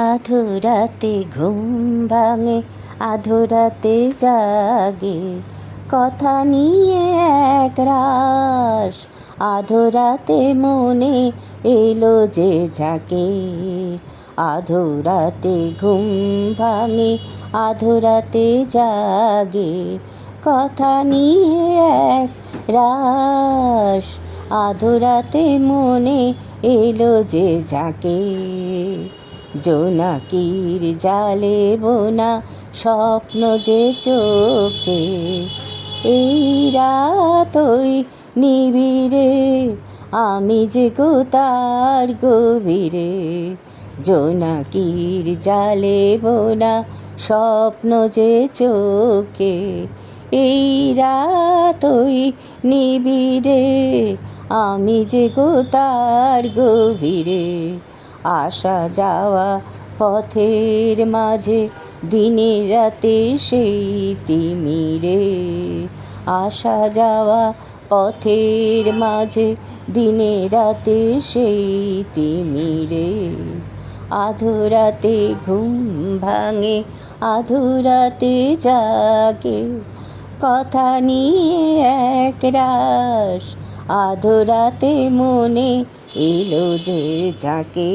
আধোরাতে ঘুম ভাঙে, আধোরাতে জাগে, কথা নিয়ে এক রাশ। আধোরাতে মনে এলো যে ঝাঁকে, আধোরাতে ঘুম ভাঙে, আধোরাতে জাগে, কথা নিয়ে এক রাশ। আধোরাতে মনে এলো যে ঝাঁকে, জোনাকির জালে বোনা স্বপ্ন যে চোখে। এই রাত ওই নিবিড়ে, আমি যে গো তার গভীরে। জোনাকির জালে বোনা স্বপ্ন যে চোখে। এই রাত ওই নিবিড়ে, আমি যে গো তার গভীরে। আসা যাওয়া পথের মাঝে, দিনে রাতে সেই তিমিরে। আসা যাওয়া পথের মাঝে, দিনে রাতে সেই তিমিরে। আধোরাতে ঘুম ভাঙে, আধোরাতে জাগে, কথা নিয়ে এক রাশ। আধোরাতে মনে এলো যে ঝাঁকে।